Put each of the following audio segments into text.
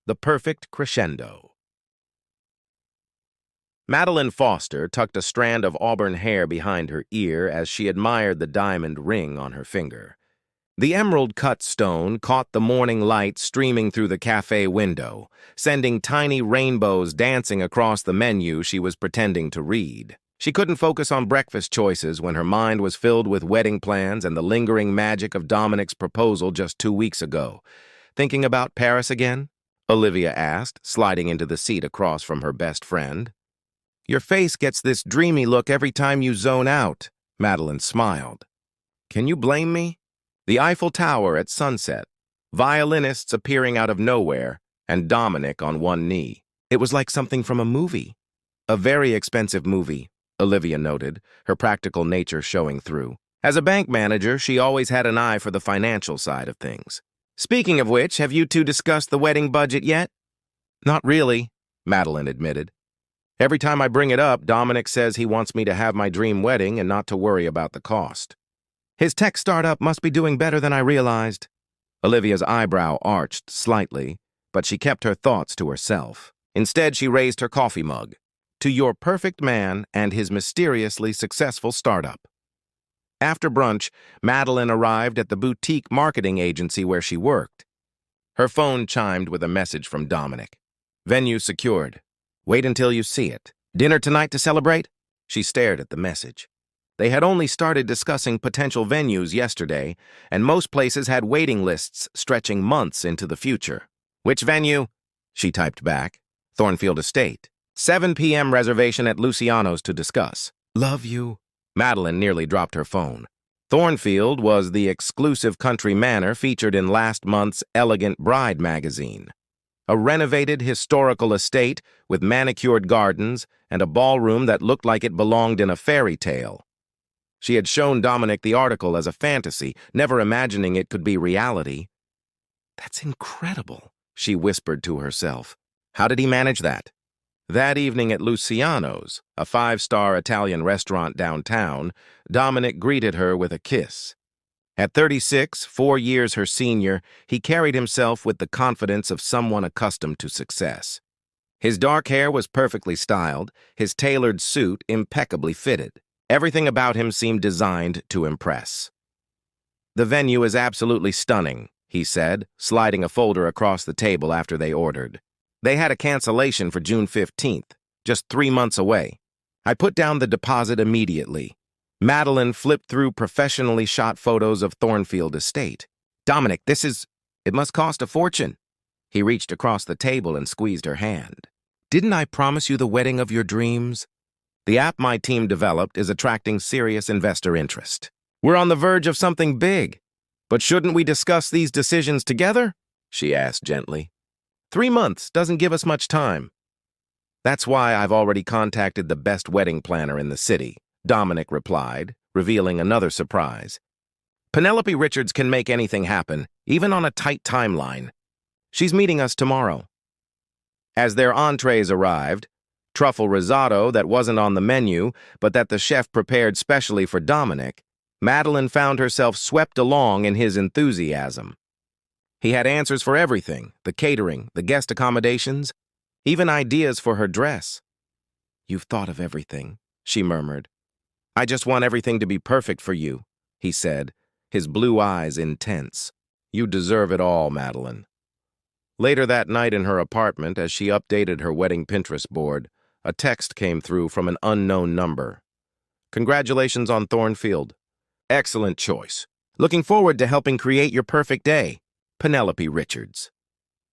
The perfect crescendo. Madeline Foster tucked a strand of auburn hair behind her ear as she admired the diamond ring on her finger. The emerald-cut stone caught the morning light streaming through the cafe window, sending tiny rainbows dancing across the menu she was pretending to read. She couldn't focus on breakfast choices when her mind was filled with wedding plans and the lingering magic of Dominic's proposal just 2 weeks ago. "Thinking about Paris again?" Olivia asked, sliding into the seat across from her best friend. "Your face gets this dreamy look every time you zone out," Madeline smiled. "Can you blame me?" The Eiffel Tower at sunset, violinists appearing out of nowhere, and Dominic on one knee. It was like something from a movie. "A very expensive movie," Olivia noted, her practical nature showing through. As a bank manager, she always had an eye for the financial side of things. "Speaking of which, have you two discussed the wedding budget yet?" "Not really," Madeline admitted. "Every time I bring it up, Dominic says he wants me to have my dream wedding and not to worry about the cost. His tech startup must be doing better than I realized." Olivia's eyebrow arched slightly, but she kept her thoughts to herself. Instead, she raised her coffee mug. "To your perfect man and his mysteriously successful startup." After brunch, Madeline arrived at the boutique marketing agency where she worked. Her phone chimed with a message from Dominic. "Venue secured. Wait until you see it. Dinner tonight to celebrate?" She stared at the message. They had only started discussing potential venues yesterday, and most places had waiting lists stretching months into the future. "Which venue?" She typed back. "Thornfield Estate. 7 p.m. reservation at Luciano's to discuss." "Love you." Madeline nearly dropped her phone. Thornfield was the exclusive country manor featured in last month's Elegant Bride magazine. A renovated historical estate with manicured gardens and a ballroom that looked like it belonged in a fairy tale. She had shown Dominic the article as a fantasy, never imagining it could be reality. "That's incredible," she whispered to herself. How did he manage that? That evening at Luciano's, a 5-star Italian restaurant downtown, Dominic greeted her with a kiss. At 36, 4 years her senior, he carried himself with the confidence of someone accustomed to success. His dark hair was perfectly styled, his tailored suit impeccably fitted. Everything about him seemed designed to impress. "The venue is absolutely stunning," he said, sliding a folder across the table after they ordered. "They had a cancellation for June 15th, just 3 months away. I put down the deposit immediately." Madeline flipped through professionally shot photos of Thornfield Estate. "Dominic, it must cost a fortune." He reached across the table and squeezed her hand. "Didn't I promise you the wedding of your dreams?" "The app my team developed is attracting serious investor interest. We're on the verge of something big. But shouldn't we discuss these decisions together?" she asked gently. 3 months doesn't give us much time." "That's why I've already contacted the best wedding planner in the city," Dominic replied, revealing another surprise. "Penelope Richards can make anything happen, even on a tight timeline. She's meeting us tomorrow." As their entrees arrived, truffle risotto that wasn't on the menu, but that the chef prepared specially for Dominic, Madeline found herself swept along in his enthusiasm. He had answers for everything, the catering, the guest accommodations, even ideas for her dress. "You've thought of everything," she murmured. "I just want everything to be perfect for you," he said, his blue eyes intense. "You deserve it all, Madeline." Later that night in her apartment, as she updated her wedding Pinterest board, a text came through from an unknown number. "Congratulations on Thornfield. Excellent choice. Looking forward to helping create your perfect day. Penelope Richards."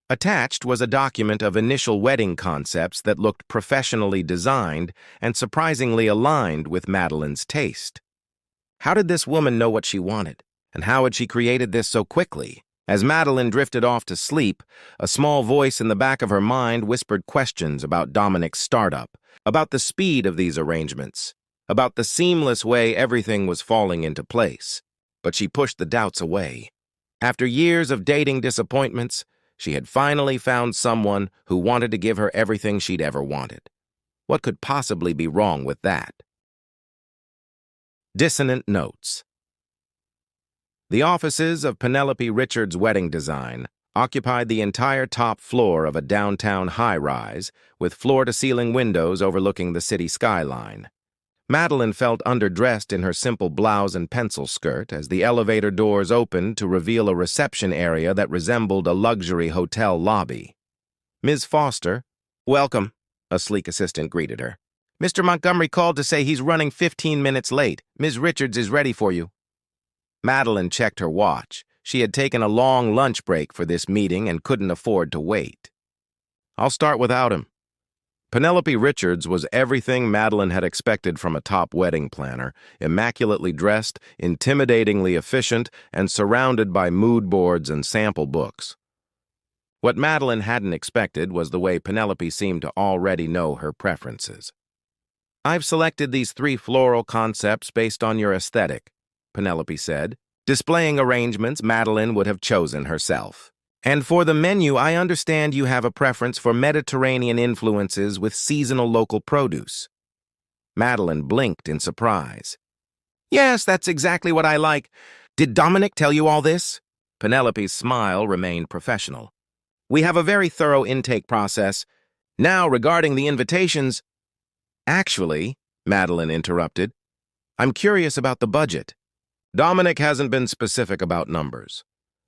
Attached was a document of initial wedding concepts that looked professionally designed and surprisingly aligned with Madeline's taste. How did this woman know what she wanted, and how had she created this so quickly? As Madeline drifted off to sleep, a small voice in the back of her mind whispered questions about Dominic's startup, about the speed of these arrangements, about the seamless way everything was falling into place. But she pushed the doubts away. After years of dating disappointments, she had finally found someone who wanted to give her everything she'd ever wanted. What could possibly be wrong with that? Dissonant notes. The offices of Penelope Richards' Wedding Design occupied the entire top floor of a downtown high-rise with floor-to-ceiling windows overlooking the city skyline. Madeline felt underdressed in her simple blouse and pencil skirt as the elevator doors opened to reveal a reception area that resembled a luxury hotel lobby. "Ms. Foster." "Welcome," a sleek assistant greeted her. "Mr. Montgomery called to say he's running 15 minutes late. Ms. Richards is ready for you." Madeline checked her watch. She had taken a long lunch break for this meeting and couldn't afford to wait. "I'll start without him." Penelope Richards was everything Madeline had expected from a top wedding planner, immaculately dressed, intimidatingly efficient, and surrounded by mood boards and sample books. What Madeline hadn't expected was the way Penelope seemed to already know her preferences. "I've selected these 3 floral concepts based on your aesthetic," Penelope said, displaying arrangements Madeline would have chosen herself. "And for the menu, I understand you have a preference for Mediterranean influences with seasonal local produce." Madeline blinked in surprise. "Yes, that's exactly what I like. Did Dominic tell you all this?" Penelope's smile remained professional. "We have a very thorough intake process. Now, regarding the invitations—" "Actually," Madeline interrupted, "I'm curious about the budget." "Dominic hasn't been specific about numbers."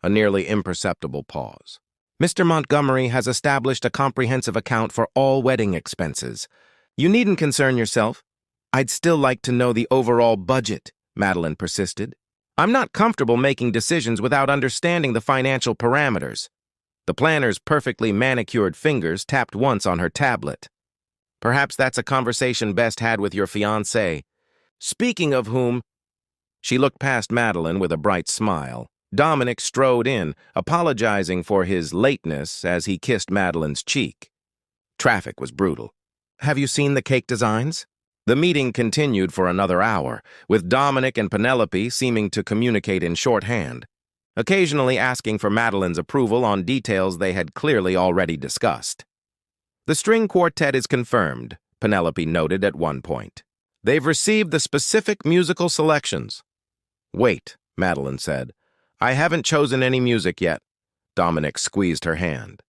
A nearly imperceptible pause. "Mr. Montgomery has established a comprehensive account for all wedding expenses. You needn't concern yourself. I'd still like to know the overall budget," Madeline persisted. "I'm not comfortable making decisions without understanding the financial parameters." The planner's perfectly manicured fingers tapped once on her tablet. "Perhaps that's a conversation best had with your fiancé. Speaking of whom—" She looked past Madeline with a bright smile. Dominic strode in, apologizing for his lateness as he kissed Madeline's cheek. Traffic was brutal. "Have you seen the cake designs?" The meeting continued for another hour, with Dominic and Penelope seeming to communicate in shorthand, occasionally asking for Madeline's approval on details they had clearly already discussed. "The string quartet is confirmed," Penelope noted at one point. "They've received the specific musical selections." "Wait," Madeline said. "I haven't chosen any music yet." Dominic squeezed her hand.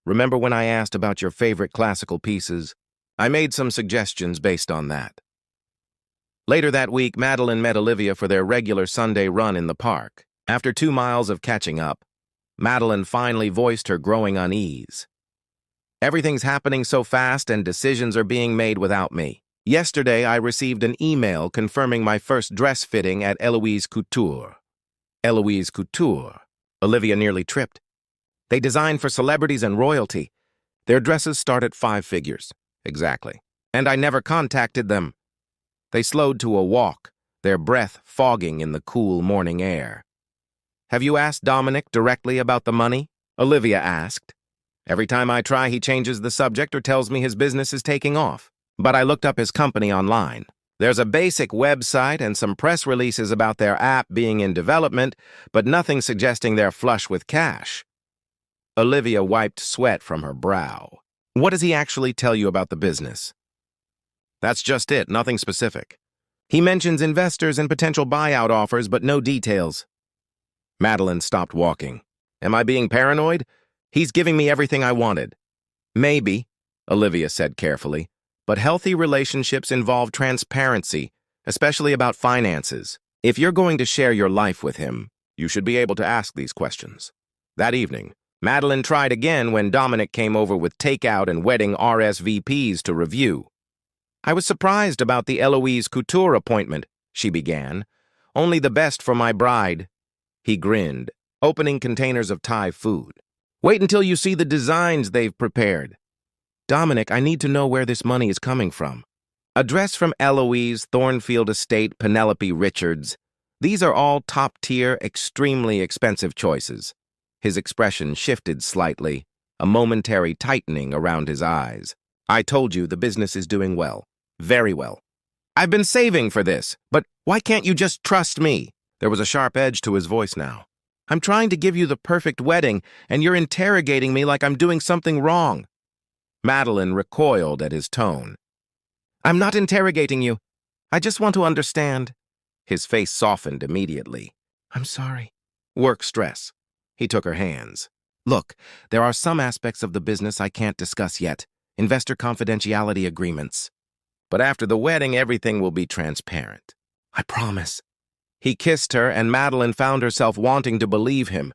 "Remember when I asked about your favorite classical pieces? I made some suggestions based on that." Later that week, Madeline met Olivia for their regular Sunday run in the park. After 2 miles of catching up, Madeline finally voiced her growing unease. "Everything's happening so fast and decisions are being made without me. Yesterday, I received an email confirming my first dress fitting at Eloise Couture." Eloise Couture. Olivia nearly tripped. "They design for celebrities and royalty. Their dresses start at 5 figures. Exactly. And I never contacted them." They slowed to a walk, their breath fogging in the cool morning air. "Have you asked Dominic directly about the money?" Olivia asked. "Every time I try, he changes the subject or tells me his business is taking off. But I looked up his company online. There's a basic website and some press releases about their app being in development, but nothing suggesting they're flush with cash." Olivia wiped sweat from her brow. "What does he actually tell you about the business?" "That's just it, nothing specific. He mentions investors and potential buyout offers, but no details." Madeline stopped walking. "Am I being paranoid? He's giving me everything I wanted." "Maybe," Olivia said carefully, "but healthy relationships involve transparency, especially about finances. If you're going to share your life with him, you should be able to ask these questions." That evening, Madeline tried again when Dominic came over with takeout and wedding RSVPs to review. "I was surprised about the Eloise Couture appointment," she began. "Only the best for my bride." He grinned, opening containers of Thai food. "Wait until you see the designs they've prepared." "Dominic, I need to know where this money is coming from." "A dress from Eloise, Thornfield Estate, Penelope Richards. These are all top-tier, extremely expensive choices." His expression shifted slightly, a momentary tightening around his eyes. "I told you the business is doing well. Very well. I've been saving for this, but why can't you just trust me?" There was a sharp edge to his voice now. "I'm trying to give you the perfect wedding, and you're interrogating me like I'm doing something wrong." Madeline recoiled at his tone. "I'm not interrogating you. I just want to understand." His face softened immediately. "I'm sorry." "Work stress." He took her hands. Look, there are some aspects of the business I can't discuss yet. Investor confidentiality agreements. But after the wedding, everything will be transparent. I promise. He kissed her, and Madeline found herself wanting to believe him.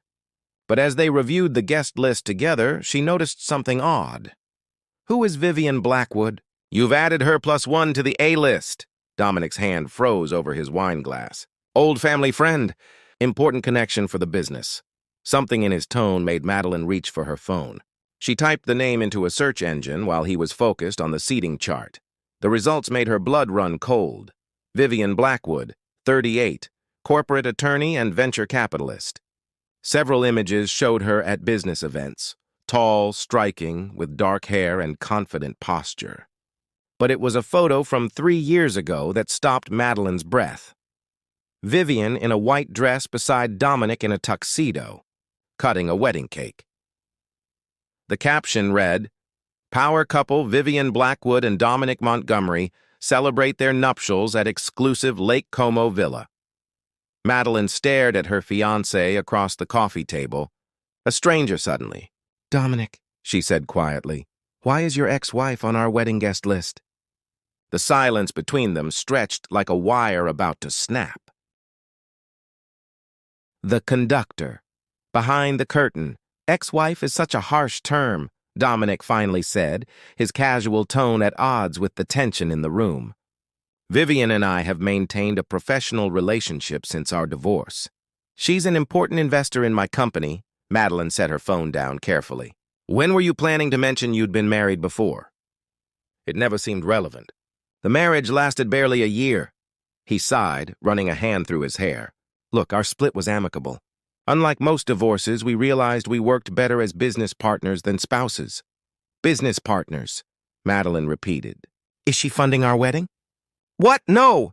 But as they reviewed the guest list together, she noticed something odd. Who is Vivian Blackwood? You've added her +1 to the A-list. Dominic's hand froze over his wine glass. Old family friend. Important connection for the business. Something in his tone made Madeline reach for her phone. She typed the name into a search engine while he was focused on the seating chart. The results made her blood run cold. Vivian Blackwood, 38, corporate attorney and venture capitalist. Several images showed her at business events, tall, striking, with dark hair and confident posture. But it was a photo from 3 years ago that stopped Madeline's breath. Vivian in a white dress beside Dominic in a tuxedo, cutting a wedding cake. The caption read, "Power couple Vivian Blackwood and Dominic Montgomery celebrate their nuptials at exclusive Lake Como villa." Madeline stared at her fiancé across the coffee table, a stranger suddenly. "Dominic," she said quietly, "why is your ex-wife on our wedding guest list?" The silence between them stretched like a wire about to snap. The conductor. Behind the curtain. "Ex-wife is such a harsh term," Dominic finally said, his casual tone at odds with the tension in the room. "Vivian and I have maintained a professional relationship since our divorce. She's an important investor in my company." Madeline set her phone down carefully. "When were you planning to mention you'd been married before?" It never seemed relevant. "The marriage lasted barely a year." He sighed, running a hand through his hair. "Look, our split was amicable. Unlike most divorces, we realized we worked better as business partners than spouses." "Business partners," Madeline repeated. "Is she funding our wedding?" "What? No!"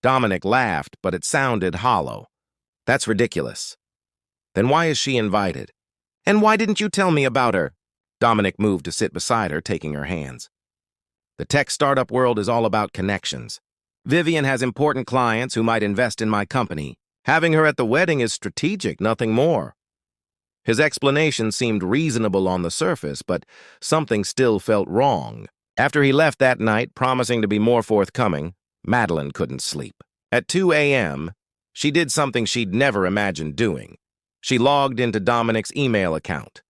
Dominic laughed, but it sounded hollow. "That's ridiculous." "Then why is she invited?" "And why didn't you tell me about her?" Dominic moved to sit beside her, taking her hands. "The tech startup world is all about connections. Vivian has important clients who might invest in my company. Having her at the wedding is strategic, nothing more." His explanation seemed reasonable on the surface, but something still felt wrong. After he left that night, promising to be more forthcoming, Madeline couldn't sleep. At 2 a.m., she did something she'd never imagined doing. She logged into Dominic's email account.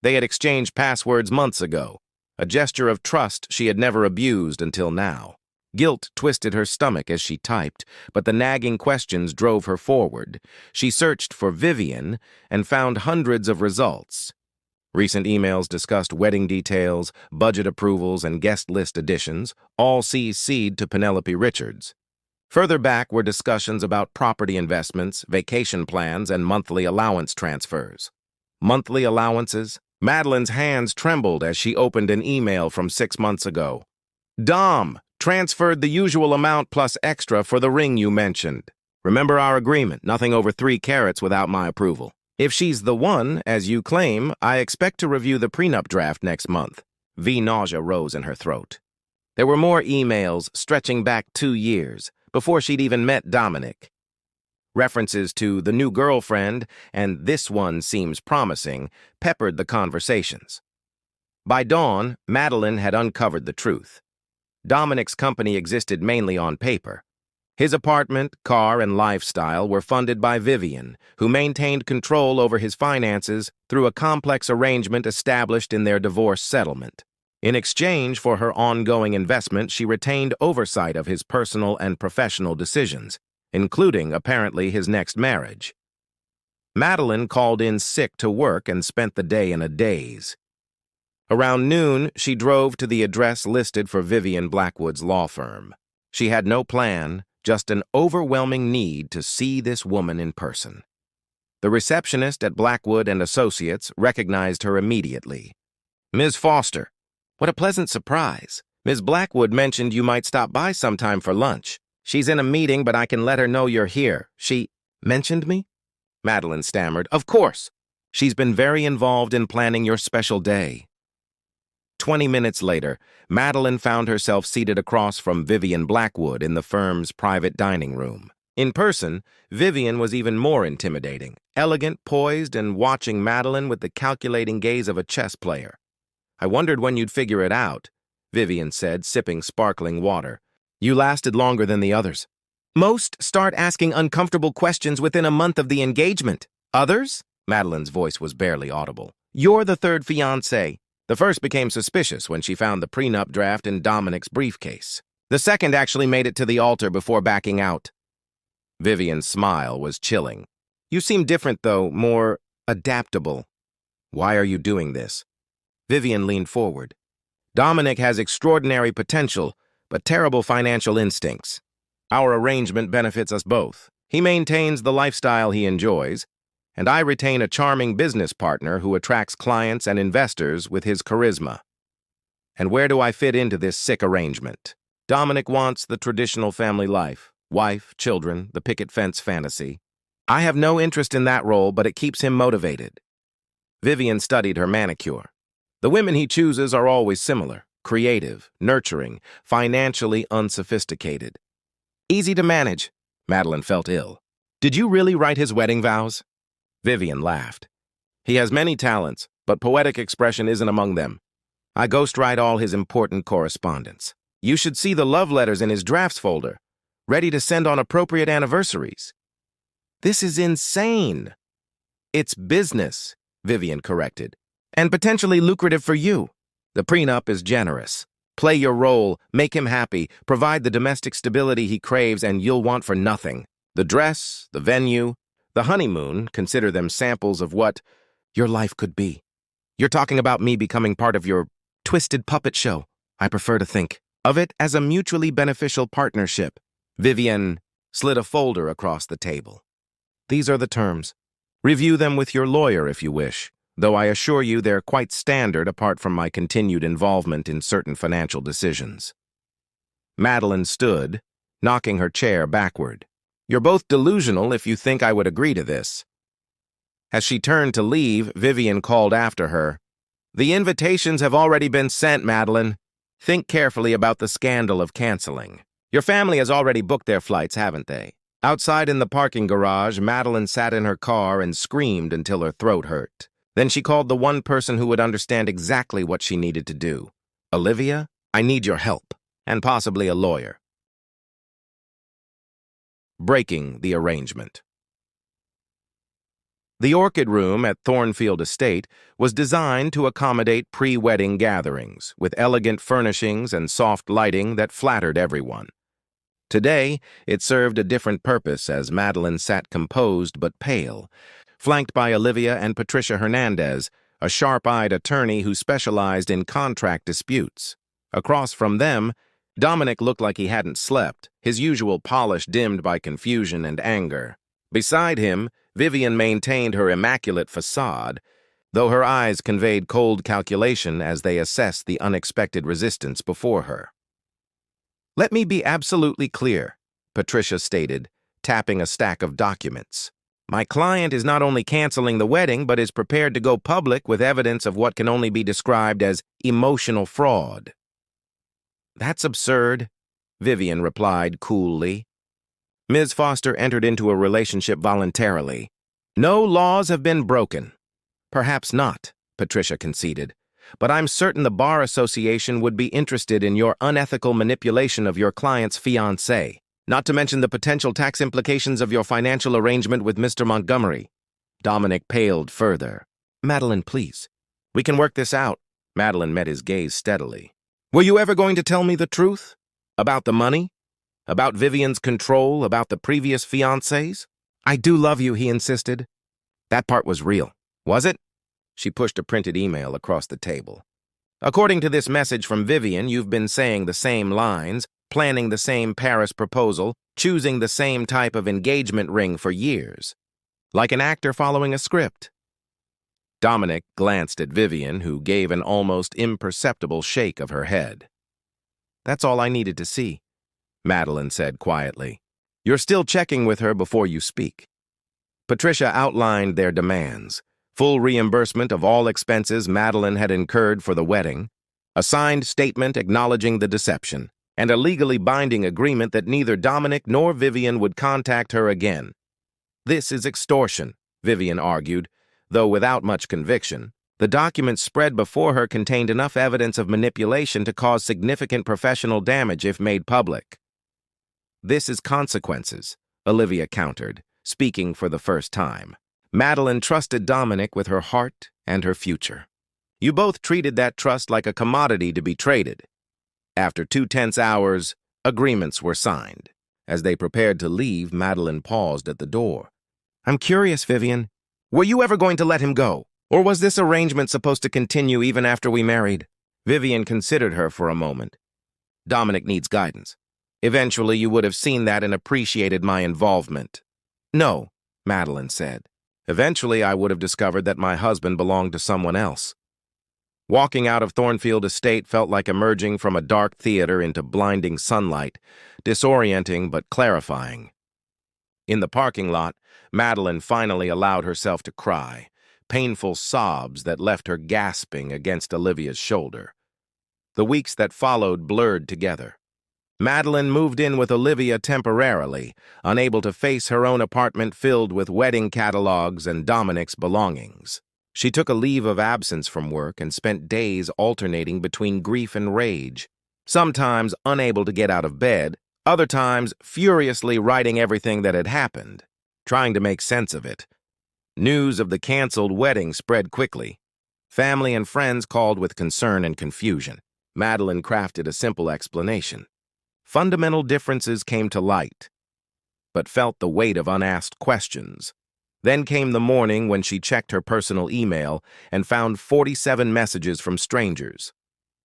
They had exchanged passwords months ago, a gesture of trust she had never abused until now. Guilt twisted her stomach as she typed, but the nagging questions drove her forward. She searched for Vivian and found hundreds of results. Recent emails discussed wedding details, budget approvals, and guest list additions, all CC'd to Penelope Richards. Further back were discussions about property investments, vacation plans, and monthly allowance transfers. Monthly allowances? Madeline's hands trembled as she opened an email from 6 months ago. "Dom, transferred the usual amount plus extra for the ring you mentioned. Remember our agreement, nothing over 3 carats without my approval. If she's the one, as you claim, I expect to review the prenup draft next month." Nausea rose in her throat. There were more emails stretching back 2 years, before she'd even met Dominic. References to the new girlfriend and "this one seems promising" peppered the conversations. By dawn, Madeline had uncovered the truth. Dominic's company existed mainly on paper. His apartment, car, and lifestyle were funded by Vivian, who maintained control over his finances through a complex arrangement established in their divorce settlement. In exchange for her ongoing investment, she retained oversight of his personal and professional decisions, including, apparently, his next marriage. Madeline called in sick to work and spent the day in a daze. Around noon, she drove to the address listed for Vivian Blackwood's law firm. She had no plan, just an overwhelming need to see this woman in person. The receptionist at Blackwood and Associates recognized her immediately. "Ms. Foster, what a pleasant surprise. Ms. Blackwood mentioned you might stop by sometime for lunch. She's in a meeting, but I can let her know you're here. She mentioned me?" Madeline stammered. "Of course. She's been very involved in planning your special day." 20 minutes later, Madeline found herself seated across from Vivian Blackwood in the firm's private dining room. In person, Vivian was even more intimidating, elegant, poised, and watching Madeline with the calculating gaze of a chess player. "I wondered when you'd figure it out," Vivian said, sipping sparkling water. "You lasted longer than the others." "Most start asking uncomfortable questions within a month of the engagement. Others?" Madeline's voice was barely audible. "You're the third fiancé." The first became suspicious when she found the prenup draft in Dominic's briefcase. The second actually made it to the altar before backing out. Vivian's smile was chilling. "You seem different, though, more adaptable." "Why are you doing this?" Vivian leaned forward. "Dominic has extraordinary potential, but terrible financial instincts. Our arrangement benefits us both. He maintains the lifestyle he enjoys, and I retain a charming business partner who attracts clients and investors with his charisma. And where do I fit into this sick arrangement? Dominic wants the traditional family life, wife, children, the picket fence fantasy. I have no interest in that role, but it keeps him motivated." Vivian studied her manicure. "The women he chooses are always similar, creative, nurturing, financially unsophisticated. Easy to manage." Madeline felt ill. "Did you really write his wedding vows?" Vivian laughed. "He has many talents, but poetic expression isn't among them. I ghostwrite all his important correspondence. You should see the love letters in his drafts folder, ready to send on appropriate anniversaries." "This is insane." "It's business," Vivian corrected, "and potentially lucrative for you. The prenup is generous. Play your role, make him happy, provide the domestic stability he craves, and you'll want for nothing. The dress, the venue, the honeymoon, consider them samples of what your life could be. You're talking about me becoming part of your twisted puppet show. I prefer to think of it as a mutually beneficial partnership." Vivian slid a folder across the table. "These are the terms. Review them with your lawyer if you wish, though I assure you they're quite standard apart from my continued involvement in certain financial decisions." Madeline stood, knocking her chair backward. "You're both delusional if you think I would agree to this." As she turned to leave, Vivian called after her. "The invitations have already been sent, Madeline. Think carefully about the scandal of canceling. Your family has already booked their flights, haven't they?" Outside in the parking garage, Madeline sat in her car and screamed until her throat hurt. Then she called the one person who would understand exactly what she needed to do. "Olivia, I need your help, and possibly a lawyer." Breaking the arrangement. The Orchid Room at Thornfield Estate was designed to accommodate pre-wedding gatherings, with elegant furnishings and soft lighting that flattered everyone. Today, it served a different purpose as Madeline sat composed but pale, flanked by Olivia and Patricia Hernandez, a sharp-eyed attorney who specialized in contract disputes. Across from them, Dominic looked like he hadn't slept, his usual polish dimmed by confusion and anger. Beside him, Vivian maintained her immaculate facade, though her eyes conveyed cold calculation as they assessed the unexpected resistance before her. "Let me be absolutely clear," Patricia stated, tapping a stack of documents. "My client is not only canceling the wedding, but is prepared to go public with evidence of what can only be described as emotional fraud." "That's absurd," Vivian replied coolly. "Ms. Foster entered into a relationship voluntarily. No laws have been broken." "Perhaps not," Patricia conceded, "but I'm certain the Bar Association would be interested in your unethical manipulation of your client's fiancé, not to mention the potential tax implications of your financial arrangement with Mr. Montgomery." Dominic paled further. "Madeline, please. We can work this out." Madeline met his gaze steadily. "Were you ever going to tell me the truth? About the money? About Vivian's control? About the previous fiancés? "I do love you," he insisted. "That part was real, was it?" She pushed a printed email across the table. "According to this message from Vivian, you've been saying the same lines, planning the same Paris proposal, choosing the same type of engagement ring for years. Like an actor following a script." Dominic glanced at Vivian, who gave an almost imperceptible shake of her head. "That's all I needed to see," Madeline said quietly. "You're still checking with her before you speak." Patricia outlined their demands: full reimbursement of all expenses Madeline had incurred for the wedding, a signed statement acknowledging the deception, and a legally binding agreement that neither Dominic nor Vivian would contact her again. This is extortion, Vivian argued, though without much conviction. The documents spread before her contained enough evidence of manipulation to cause significant professional damage if made public. This is consequences, Olivia countered, speaking for the first time. Madeline trusted Dominic with her heart and her future. You both treated that trust like a commodity to be traded. After 2 tense hours, agreements were signed. As they prepared to leave, Madeline paused at the door. I'm curious, Vivian. Were you ever going to let him go? Or was this arrangement supposed to continue even after we married? Vivian considered her for a moment. Dominic needs guidance. Eventually, you would have seen that and appreciated my involvement. No, Madeline said. Eventually, I would have discovered that my husband belonged to someone else. Walking out of Thornfield Estate felt like emerging from a dark theater into blinding sunlight, disorienting but clarifying. In the parking lot, Madeline finally allowed herself to cry, painful sobs that left her gasping against Olivia's shoulder. The weeks that followed blurred together. Madeline moved in with Olivia temporarily, unable to face her own apartment filled with wedding catalogs and Dominic's belongings. She took a leave of absence from work and spent days alternating between grief and rage, sometimes unable to get out of bed, other times furiously writing everything that had happened, trying to make sense of it. News of the canceled wedding spread quickly. Family and friends called with concern and confusion. Madeline crafted a simple explanation. Fundamental differences came to light, but felt the weight of unasked questions. Then came the morning when she checked her personal email and found 47 messages from strangers.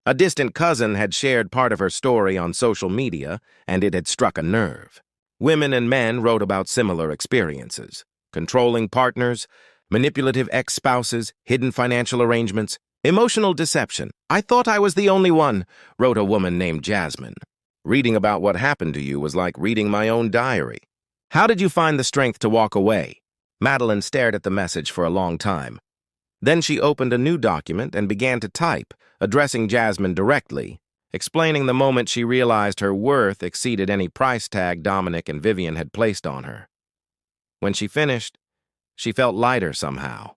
A distant cousin had shared part of her story on social media, and it had struck a nerve. Women and men wrote about similar experiences. Controlling partners, manipulative ex-spouses, hidden financial arrangements, emotional deception. I thought I was the only one, wrote a woman named Jasmine. Reading about what happened to you was like reading my own diary. How did you find the strength to walk away? Madeline stared at the message for a long time. Then she opened a new document and began to type, addressing Jasmine directly, explaining the moment she realized her worth exceeded any price tag Dominic and Vivian had placed on her. When she finished, she felt lighter somehow.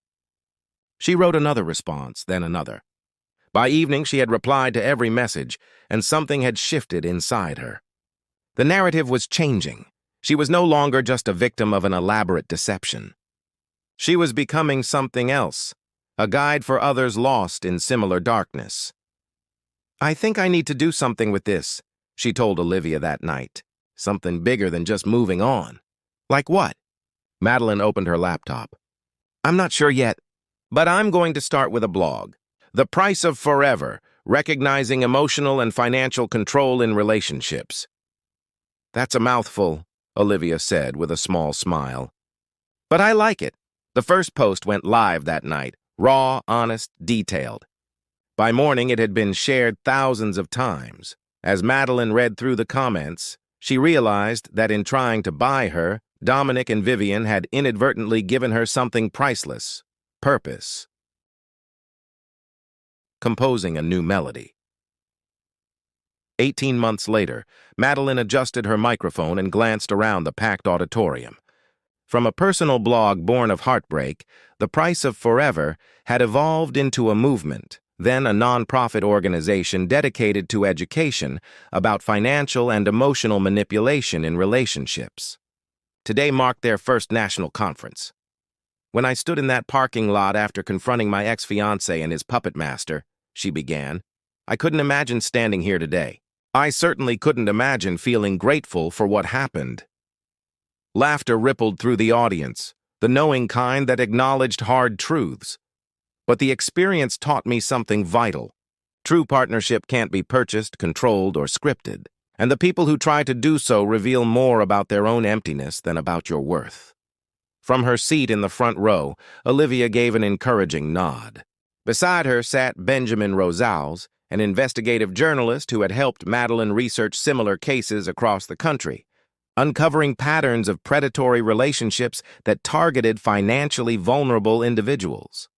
She wrote another response, then another. By evening, she had replied to every message, and something had shifted inside her. The narrative was changing. She was no longer just a victim of an elaborate deception. She was becoming something else, a guide for others lost in similar darkness. I think I need to do something with this, she told Olivia that night. Something bigger than just moving on. Like what? Madeline opened her laptop. I'm not sure yet, but I'm going to start with a blog. The Price of Forever, Recognizing Emotional and Financial Control in Relationships. That's a mouthful, Olivia said with a small smile. But I like it. The first post went live that night, raw, honest, detailed. By morning, it had been shared thousands of times. As Madeline read through the comments, she realized that in trying to buy her, Dominic and Vivian had inadvertently given her something priceless: purpose. Composing a new melody. 18 months later, Madeline adjusted her microphone and glanced around the packed auditorium. From a personal blog born of heartbreak, The Price of Forever had evolved into a movement, then a nonprofit organization dedicated to education about financial and emotional manipulation in relationships. Today marked their first national conference. When I stood in that parking lot after confronting my ex-fiancé and his puppet master, she began, I couldn't imagine standing here today. I certainly couldn't imagine feeling grateful for what happened. Laughter rippled through the audience, the knowing kind that acknowledged hard truths. But the experience taught me something vital. True partnership can't be purchased, controlled, or scripted, and the people who try to do so reveal more about their own emptiness than about your worth. From her seat in the front row, Olivia gave an encouraging nod. Beside her sat Benjamin Rosales, an investigative journalist who had helped Madeline research similar cases across the country, uncovering patterns of predatory relationships that targeted financially vulnerable individuals.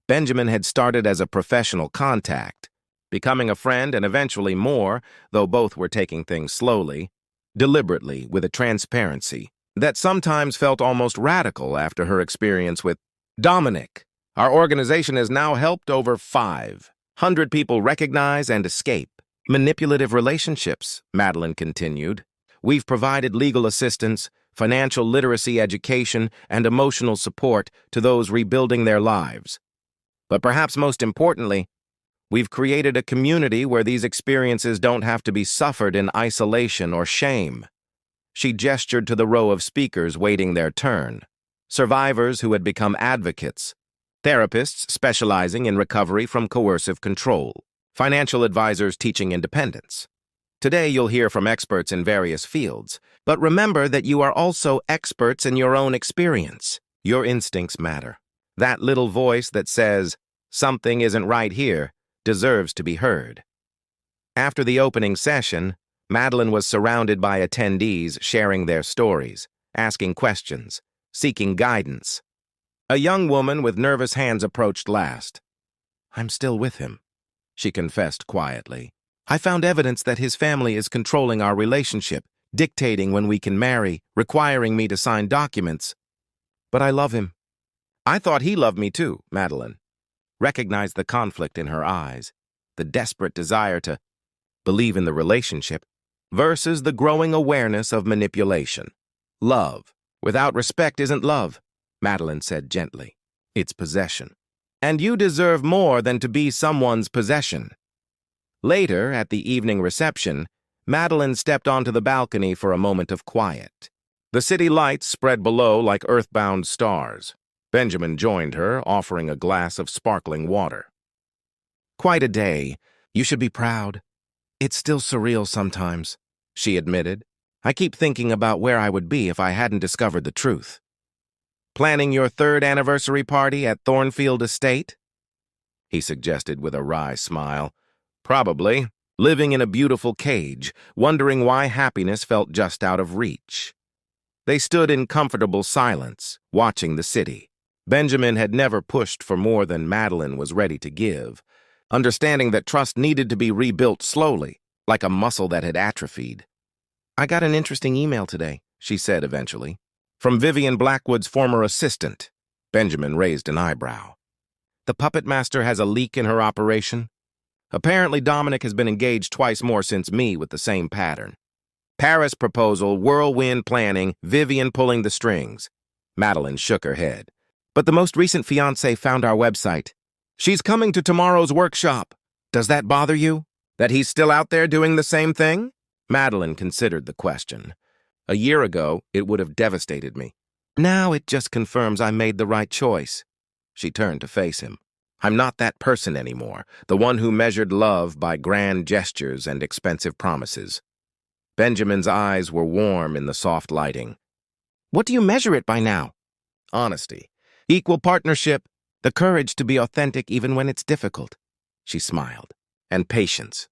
Benjamin had started as a professional contact, becoming a friend and eventually more, though both were taking things slowly, deliberately, with a transparency that sometimes felt almost radical after her experience with Dominic. Our organization has now helped over 500 people recognize and escape manipulative relationships, Madeline continued. We've provided legal assistance, financial literacy education, and emotional support to those rebuilding their lives. But perhaps most importantly, we've created a community where these experiences don't have to be suffered in isolation or shame. She gestured to the row of speakers waiting their turn, survivors who had become advocates, therapists specializing in recovery from coercive control, financial advisors teaching independence. Today you'll hear from experts in various fields, but remember that you are also experts in your own experience. Your instincts matter. That little voice that says, "Something isn't right here," deserves to be heard. After the opening session, Madeline was surrounded by attendees sharing their stories, asking questions, seeking guidance. A young woman with nervous hands approached last. "I'm still with him," she confessed quietly. "I found evidence that his family is controlling our relationship, dictating when we can marry, requiring me to sign documents. But I love him." "I thought he loved me too," Madeline recognized the conflict in her eyes, the desperate desire to believe in the relationship versus the growing awareness of manipulation. "Love without respect isn't love," Madeline said gently. "It's possession. And you deserve more than to be someone's possession." Later, at the evening reception, Madeline stepped onto the balcony for a moment of quiet. The city lights spread below like earthbound stars. Benjamin joined her, offering a glass of sparkling water. "Quite a day. You should be proud." "It's still surreal sometimes," she admitted. "I keep thinking about where I would be if I hadn't discovered the truth." "Planning your 3rd anniversary party at Thornfield Estate?" he suggested with a wry smile. "Probably, living in a beautiful cage, wondering why happiness felt just out of reach." They stood in comfortable silence, watching the city. Benjamin had never pushed for more than Madeline was ready to give, understanding that trust needed to be rebuilt slowly, like a muscle that had atrophied. "I got an interesting email today," she said eventually. "From Vivian Blackwood's former assistant." Benjamin raised an eyebrow. "The puppet master has a leak in her operation? Apparently Dominic has been engaged twice more since me with the same pattern. Paris proposal, whirlwind planning, Vivian pulling the strings." Madeline shook her head. "But the most recent fiancé found our website. She's coming to tomorrow's workshop. Does that bother you? That he's still out there doing the same thing?" Madeline considered the question. "A year ago, it would have devastated me. Now it just confirms I made the right choice." She turned to face him. "I'm not that person anymore, the one who measured love by grand gestures and expensive promises." Benjamin's eyes were warm in the soft lighting. "What do you measure it by now?" "Honesty. Equal partnership, the courage to be authentic even when it's difficult." She smiled. "And patience.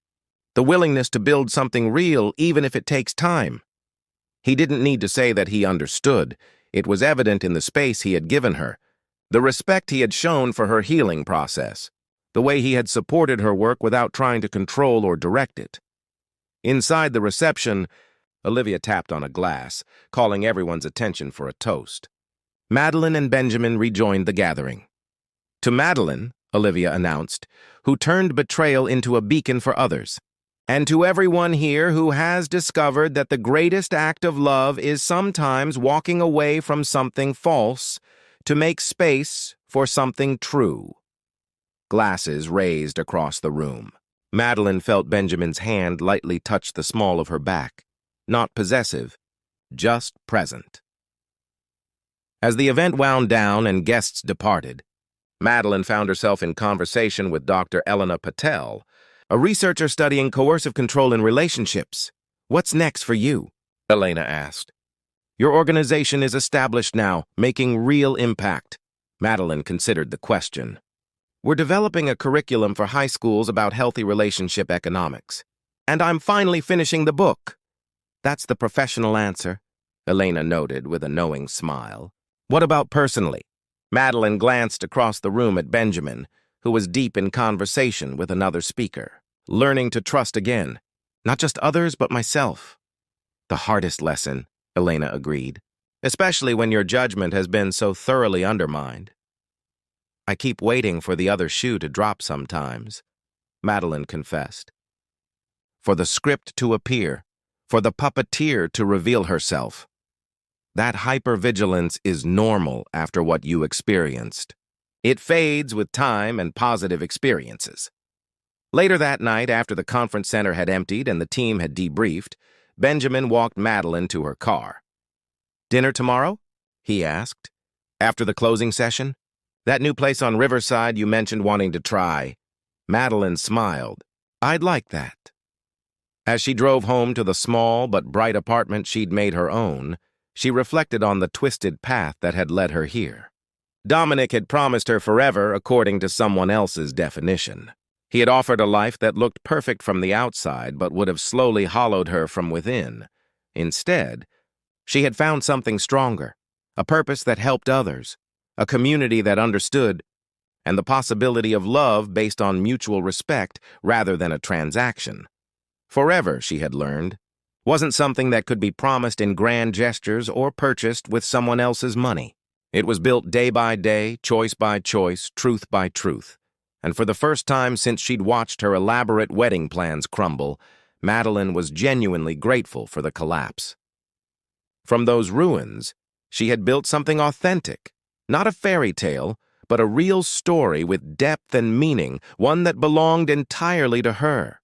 The willingness to build something real even if it takes time." He didn't need to say that he understood. It was evident in the space he had given her, the respect he had shown for her healing process, the way he had supported her work without trying to control or direct it. Inside the reception, Olivia tapped on a glass, calling everyone's attention for a toast. Madeline and Benjamin rejoined the gathering. "To Madeline," Olivia announced, "who turned betrayal into a beacon for others. And to everyone here who has discovered that the greatest act of love is sometimes walking away from something false to make space for something true." Glasses raised across the room. Madeline felt Benjamin's hand lightly touch the small of her back. Not possessive, just present. As the event wound down and guests departed, Madeline found herself in conversation with Dr. Elena Patel, a researcher studying coercive control in relationships. "What's next for you?" Elena asked. "Your organization is established now, making real impact." Madeline considered the question. "We're developing a curriculum for high schools about healthy relationship economics. And I'm finally finishing the book." "That's the professional answer," Elena noted with a knowing smile. "What about personally?" Madeline glanced across the room at Benjamin, who was deep in conversation with another speaker. learning to trust again, not just others, but myself. The hardest lesson, Elena agreed, especially when your judgment has been so thoroughly undermined. I keep waiting for the other shoe to drop sometimes, Madeline confessed. For the script to appear, for the puppeteer to reveal herself. That hypervigilance is normal after what you experienced. It fades with time and positive experiences. Later that night, after the conference center had emptied and the team had debriefed, Benjamin walked Madeline to her car. "Dinner tomorrow?" he asked. "After the closing session? That new place on Riverside you mentioned wanting to try." Madeline smiled. "I'd like that." As she drove home to the small but bright apartment she'd made her own, she reflected on the twisted path that had led her here. Dominic had promised her forever according to someone else's definition. He had offered a life that looked perfect from the outside but would have slowly hollowed her from within. Instead, she had found something stronger, a purpose that helped others, a community that understood, and the possibility of love based on mutual respect rather than a transaction. Forever, she had learned, wasn't something that could be promised in grand gestures or purchased with someone else's money. It was built day by day, choice by choice, truth by truth. And for the first time since she'd watched her elaborate wedding plans crumble, Madeline was genuinely grateful for the collapse. From those ruins, she had built something authentic, not a fairy tale, but a real story with depth and meaning, one that belonged entirely to her.